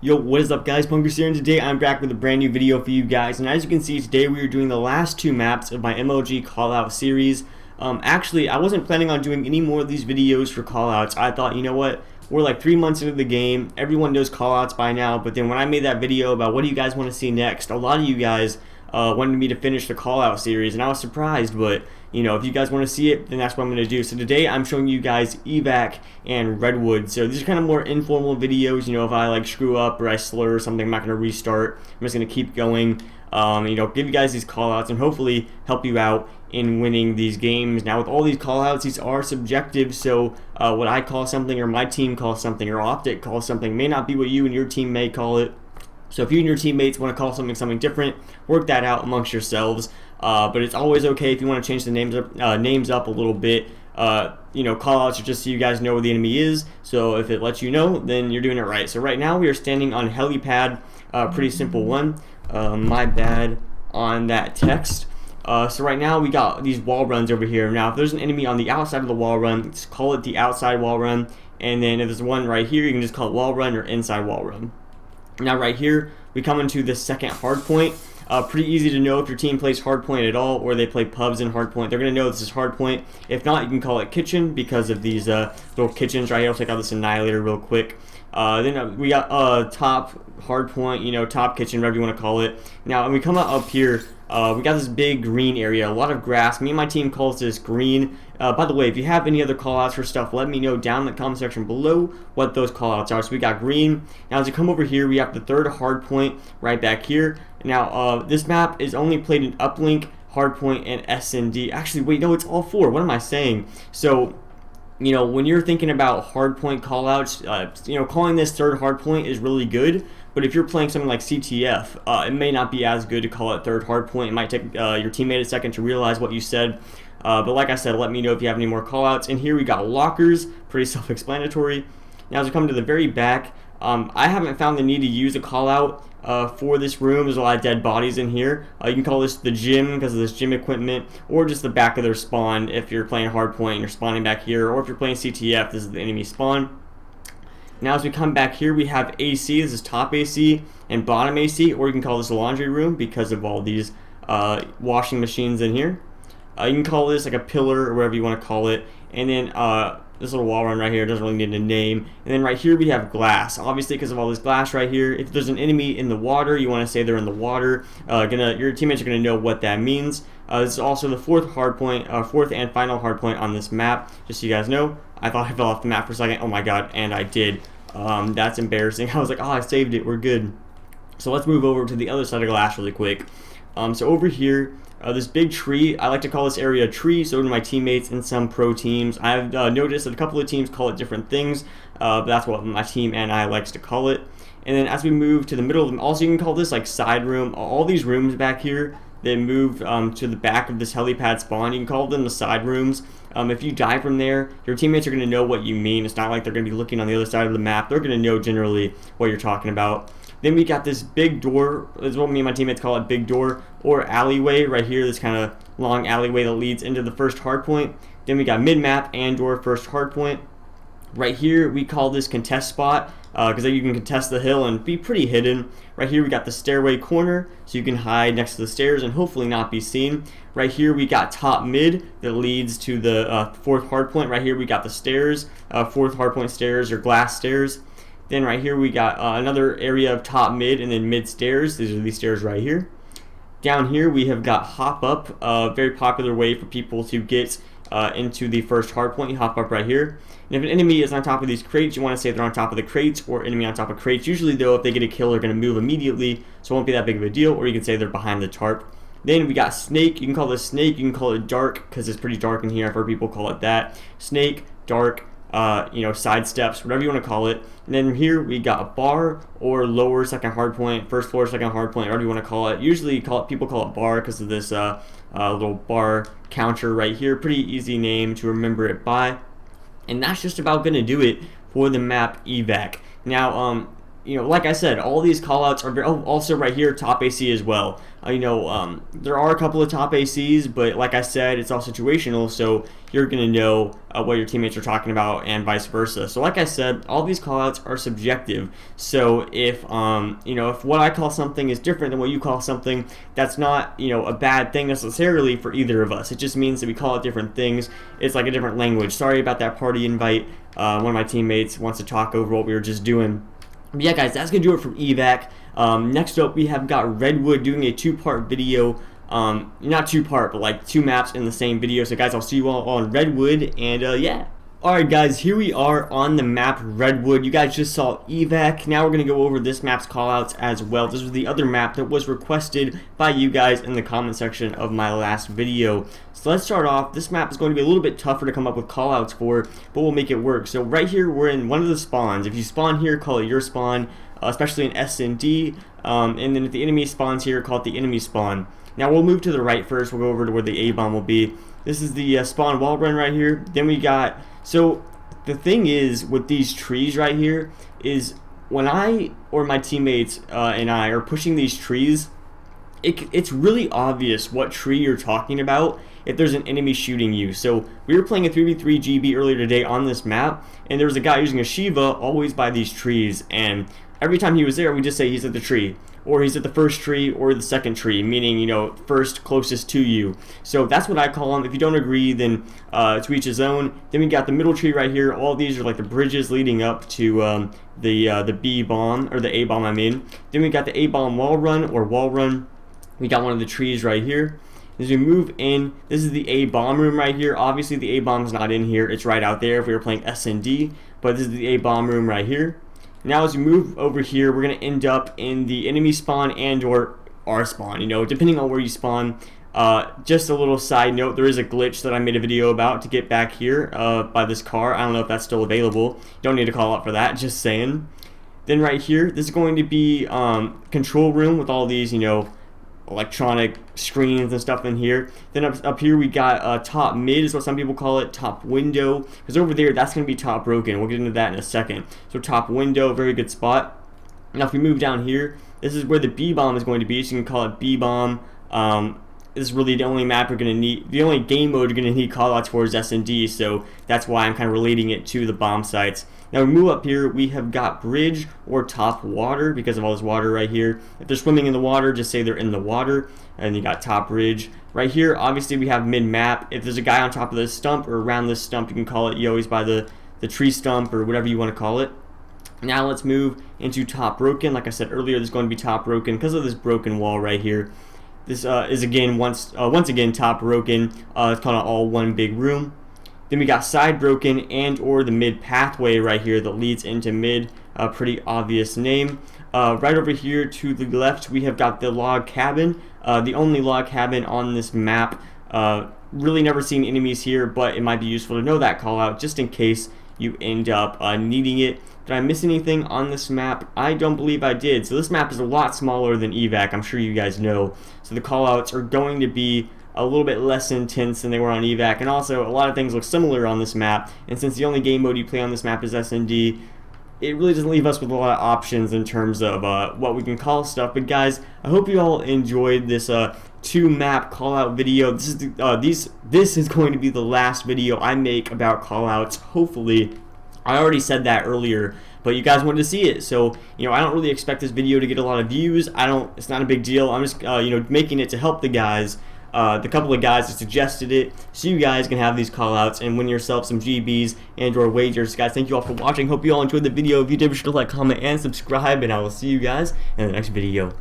Yo, what is up guys, Punkers here, and today I'm back with a brand new video for you guys. And as you can see, today we are doing the last two maps of my MLG Callout series. Actually, I wasn't planning on doing any more of these videos for Callouts. I thought, you know what, we're like 3 months into the game, everyone knows Callouts by now. But then when I made that video about what do you guys want to see next, a lot of you guys wanted me to finish the Callout series, and I was surprised. But you know, if you guys want to see it, then that's what I'm going to do. So today I'm showing you guys Evac and Redwood. So these are kind of more informal videos. You know, if I like screw up or I slur or something, I'm not going to restart. I'm just going to keep going. You know, give you guys these callouts and hopefully help you out in winning these games. Now with all these callouts, these are subjective, so what I call something or my team calls something or Optic calls something may not be what you and your team may call it. So if you and your teammates want to call something different, work that out amongst yourselves. But it's always okay if you want to change the names up a little bit. You know, callouts are just so you guys know where the enemy is. So if it lets you know, then you're doing it right. So right now we are standing on helipad. Pretty simple one. My bad on that text. So right now we got these wall runs over here. Now if there's an enemy on the outside of the wall run, just call it the outside wall run. And then if there's one right here, you can just call it wall run or inside wall run. Now right here, we come into the second hard point. Pretty easy to know if your team plays hard point at all or they play pubs in hard point. They're going to know this is hard point. If not, you can call it kitchen because of these little kitchens right here. I'll take out this annihilator real quick. Then we got top hard point, you know, top kitchen, whatever you want to call it. Now when we come up here, we got this big green area, a lot of grass. Me and my team calls this green. By the way, if you have any other callouts for stuff, let me know down in the comment section below what those callouts are. So we got green. Now as you come over here, we have the third hard point right back here. Now this map is only played in uplink, hardpoint, and SND. Actually, wait, no, it's all four. What am I saying? So, you know, when you're thinking about hardpoint callouts, you know, calling this third hardpoint is really good. But if you're playing something like CTF, it may not be as good to call it third hardpoint. It might take your teammate a second to realize what you said. But like I said, let me know if you have any more callouts. And here we got lockers, pretty self-explanatory. Now as we come to the very back, I haven't found the need to use a callout for this room. There's a lot of dead bodies in here. You can call this the gym because of this gym equipment, or just the back of their spawn if you're playing hardpoint and you're spawning back here, or if you're playing CTF, this is the enemy spawn. Now as we come back here, we have AC. This is top AC and bottom AC, or you can call this a laundry room because of all these washing machines in here. You can call this like a pillar or whatever you want to call it. And then this little wall run right here doesn't really need a name. And then right here we have glass. Obviously because of all this glass right here, if there's an enemy in the water, you want to say they're in the water. Your teammates are going to know what that means. This is also the fourth and final hard point on this map, just so you guys know. I thought I fell off the map for a second. Oh my god, and I did. That's embarrassing. I was like, oh, I saved it. We're good. So let's move over to the other side of glass really quick. So over here, this big tree, I like to call this area a tree, so do my teammates in some pro teams. I've noticed that a couple of teams call it different things, but that's what my team and I likes to call it. And then as we move to the middle of them, also you can call this like side room. All these rooms back here, they move to the back of this helipad spawn. You can call them the side rooms. If you die from there, your teammates are going to know what you mean. It's not like they're going to be looking on the other side of the map. They're going to know generally what you're talking about. Then we got this big door, is what me and my teammates call it, big door, or alleyway right here, this kind of long alleyway that leads into the first hardpoint. Then we got mid-map and or first hardpoint. Right here, we call this contest spot, because you can contest the hill and be pretty hidden. Right here, we got the stairway corner, so you can hide next to the stairs and hopefully not be seen. Right here, we got top mid that leads to the fourth hardpoint. Right here, we got the stairs, fourth hardpoint stairs or glass stairs. Then right here we got another area of top mid and then mid stairs. These are these stairs right here. Down here we have got hop up, a very popular way for people to get into the first hardpoint. You hop up right here. And if an enemy is on top of these crates, you want to say they're on top of the crates or enemy on top of crates. Usually though, if they get a kill, they're going to move immediately, so it won't be that big of a deal, or you can say they're behind the tarp. Then we got snake. You can call this snake, you can call it dark because it's pretty dark in here. I've heard people call it that. Snake, dark, you know, side steps, whatever you want to call it. And then here we got a bar or lower second hard point, first floor second hard point, whatever you want to call it. Usually people call it bar because of this little bar counter right here. Pretty easy name to remember it by. And that's just about going to do it for the map Evac. Now like I said, all these callouts are also right here, top AC as well. There are a couple of top ACs, but like I said, it's all situational, so you're going to know what your teammates are talking about and vice versa. So like I said, all these callouts are subjective. So if what I call something is different than what you call something, that's not, a bad thing necessarily for either of us. It just means that we call it different things. It's like a different language. Sorry about that party invite. One of my teammates wants to talk over what we were just doing. But yeah, guys, that's going to do it from Evac. Next up, we have got Redwood doing a two-part video. Not two-part, but like 2 maps in the same video. So, guys, I'll see you all on Redwood, and yeah. Alright, guys, here we are on the map Redwood. You guys just saw Evac. Now we're going to go over this map's callouts as well. This was the other map that was requested by you guys in the comment section of my last video. So let's start off. This map is going to be a little bit tougher to come up with callouts for, but we'll make it work. So right here, we're in one of the spawns. If you spawn here, call it your spawn, especially in S&D. And then if the enemy spawns here, call it the enemy spawn. Now we'll move to the right first. We'll go over to where the A-bomb will be. This is the spawn wall run right here. Then we got... So the thing is with these trees right here is when I or my teammates and I are pushing these trees, it's really obvious what tree you're talking about if there's an enemy shooting you. So we were playing a 3v3 GB earlier today on this map, and there was a guy using a Shiva always by these trees, and every time he was there, we just say he's at the tree, or he's at the first tree or the second tree, meaning, first closest to you. So that's what I call him. If you don't agree, then to each his own. Then we got the middle tree right here. All these are like the bridges leading up to the B bomb, or the A bomb, I mean. Then we got the A bomb wall run, or wall run. We got one of the trees right here. As we move in, this is the A bomb room right here. Obviously the A bomb is not in here. It's right out there if we were playing S&D, but this is the A bomb room right here. Now as we move over here, we're going to end up in the enemy spawn and or our spawn, depending on where you spawn. Just a little side note, there is a glitch that I made a video about to get back here by this car. I don't know if that's still available. Don't need to call out for that, just saying. Then right here, this is going to be control room with all these, electronic screens and stuff in here. Then up here we got top mid is what some people call it, top window, because over there that's going to be top broken. We'll get into that in a second. So top window, very good spot. Now if we move down here, this is where the B bomb is going to be, so you can call it B bomb. This is really the only map you're going to need, the only game mode you're going to need callouts for is S&D, so that's why I'm kind of relating it to the bomb sites. Now we move up here, we have got bridge or top water because of all this water right here. If they're swimming in the water, just say they're in the water. And you got top bridge. Right here, obviously we have mid-map. If there's a guy on top of this stump or around this stump, you can call it, he's by the tree stump or whatever you want to call it. Now let's move into top broken. Like I said earlier, this is going to be top broken because of this broken wall right here. This is again once again top broken. It's kind of all one big room. Then we got side broken and or the mid pathway right here that leads into mid. Pretty obvious name. Right over here to the left we have got the log cabin. The only log cabin on this map. Really never seen enemies here, but it might be useful to know that call out just in case you end up needing it. Did I miss anything on this map? I don't believe I did. So this map is a lot smaller than Evac, I'm sure you guys know. So the callouts are going to be a little bit less intense than they were on Evac, and also a lot of things look similar on this map, and since the only game mode you play on this map is S&D, it really doesn't leave us with a lot of options in terms of what we can call stuff. But guys, I hope you all enjoyed this 2-map callout video. This is going to be the last video I make about callouts, hopefully. I already said that earlier, but you guys wanted to see it, so I don't really expect this video to get a lot of views. It's not a big deal. I'm just making it to help the guys. The couple of guys that suggested it, so you guys can have these callouts and win yourself some GBs and or wagers. Guys, thank you all for watching. Hope you all enjoyed the video. If you did, be sure to like, comment, and subscribe, and I will see you guys in the next video.